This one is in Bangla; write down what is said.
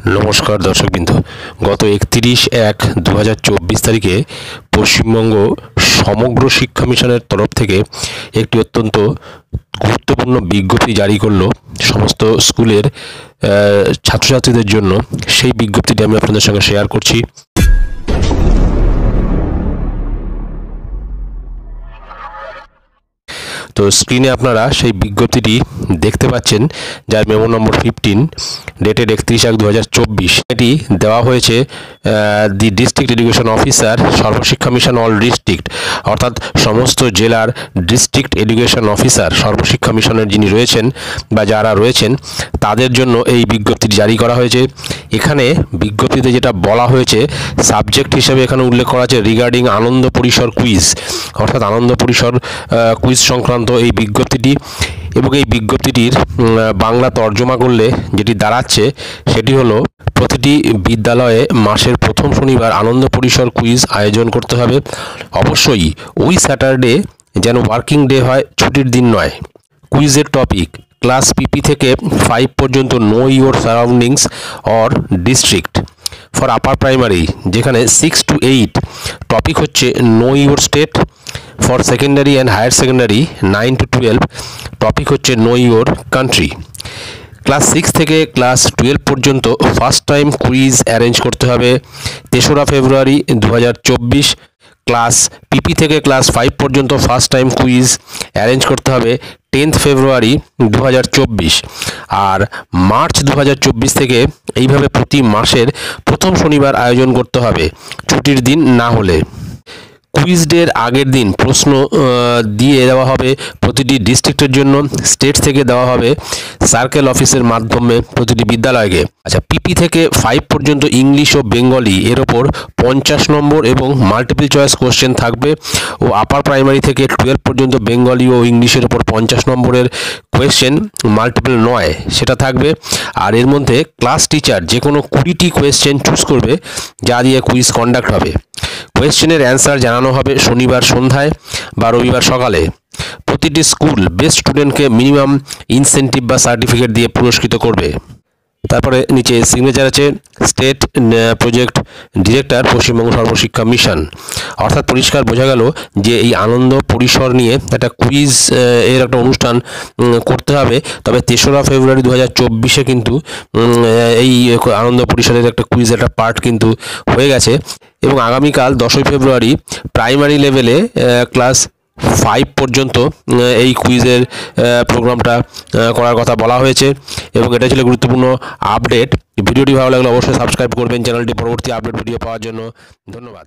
নমস্কার দর্শকবৃন্দ। গত 31/1/2024 তারিখে পশ্চিমবঙ্গ সমগ্র শিক্ষা মিশনের তরফ থেকে একটি অত্যন্ত গুরুত্বপূর্ণ বিজ্ঞপ্তি জারি করলো সমস্ত স্কুলের ছাত্রছাত্রীদের জন্য। সেই বিজ্ঞপ্তিটি আমি আপনাদের সঙ্গে শেয়ার করছি। তো স্ক্রিনে আপনারা সেই বিজ্ঞপ্তিটি দেখতে পাচ্ছেন, যার মেমো নম্বর 15, ডেটেড 31/1/2024। এটি দেওয়া হয়েছে the district education officer, Sarva Shiksha mission all district, অর্থাৎ সমস্ত জেলার ডিস্ট্রিক্ট এডুকেশন অফিসার সর্বশিক্ষা মিশনের যিনি রয়েছেন বা যারা রয়েছেন তাদের জন্য এই বিজ্ঞপ্তিটি জারি করা হয়েছে। এখানে বিজ্ঞপ্তিতে যেটা বলা হয়েছে, সাবজেক্ট হিসেবে এখানে উল্লেখ করা আছে রিগার্ডিং আনন্দ পরিসর কুইজ, অর্থাৎ আনন্দ পরিসর কুইজ সংক্রান্ত এই বিজ্ঞপ্তিটি। এবং এই বিজ্ঞপ্তিটির বাংলা তর্জমা করলে যেটি দাঁড়াচ্ছে সেটি হলো, প্রতিটি বিদ্যালয়ে মাসের প্রথম শনিবার আনন্দ পরিসর কুইজ আয়োজন করতে হবে। অবশ্যই ওই স্যাটারডে যেন ওয়ার্কিং ডে হয়, ছুটির দিন নয়। কুইজের টপিক ক্লাস পিপি থেকে 5 পর্যন্ত know your surroundings or district. For upper primary যেখানে 6 to 8 টপিক হচ্ছে know your state. For secondary and higher secondary 9 to 12 topic হচ্ছে নো ইওর কান্ট্রি। ক্লাস 6 থেকে ক্লাস 12 পর্যন্ত ফার্স্ট টাইম কুইজ অ্যারেঞ্জ করতে হবে 3রা ফেব্রুয়ারি 2024। ক্লাস পিপি থেকে ক্লাস 5 পর্যন্ত ফার্স্ট টাইম কুইজ অ্যারেঞ্জ করতে হবে 10th ফেব্রুয়ারি 2024। আর মার্চ 2024 থেকে এইভাবে প্রতি মাসের প্রথম শনিবার আয়োজন করতে হবে, ছুটির দিন না হলে। কুইজ ডের আগের দিন প্রশ্ন দিয়ে দেওয়া হবে প্রতিটি ডিস্ট্রিক্টের জন্য। স্টেট থেকে দেওয়া হবে সার্কেল অফিসের মাধ্যমে প্রতিটি বিদ্যালয়কে। আচ্ছা, পিপি থেকে 5 পর্যন্ত ইংলিশ ও বেঙ্গলি এর ওপর 50 নম্বর এবং মাল্টিপল চয়েস কোশ্চেন থাকবে। ও আপার প্রাইমারি থেকে 12 পর্যন্ত বেঙ্গলি ও ইংলিশের ওপর 50 নম্বরের কোয়েশ্চেন, মাল্টিপল নয়, সেটা থাকবে। আর এর মধ্যে ক্লাস টিচার যে কোনো 20টি কোয়েশ্চেন চুজ করবে, যা দিয়ে কুইজ কন্ডাক্ট হবে। কোয়েশ্চেনের অ্যান্সার জানানো হবে শনিবার সন্ধ্যায় বা রবিবার সকালে। প্রতিটি স্কুল বেস্ট স্টুডেন্টকে মিনিমাম ইনসেন্টিভ বা সার্টিফিকেট দিয়ে পুরস্কৃত করবে। তারপরে নিচে সিগনেচার আছে state project director, Paschimbanga Sarva Shiksha mission. অর্থাৎ পরিষ্কার বোঝা গেল যে এই আনন্দ পরিসর নিয়ে একটা কুইজ এর একটা অনুষ্ঠান করতে হবে। তবে 3রা ফেব্রুয়ারি 2024 কিন্তু এই আনন্দ পরিসরের একটা কুইজ একটা পার্ট কিন্তু হয়ে গেছে। এবং আগামীকাল 10ই ফেব্রুয়ারি প্রাইমারি লেভেলে ক্লাস 5 পর্যন্ত এই কুইজের প্রোগ্রামটা করার কথা বলা হয়েছে। এবং এটা ছিল গুরুত্বপূর্ণ আপডেট। ভিডিওটি ভালো লাগলে অবশ্যই সাবস্ক্রাইব করবেন চ্যানেলটি পরবর্তী আপডেট ভিডিও পাওয়ার জন্য। ধন্যবাদ।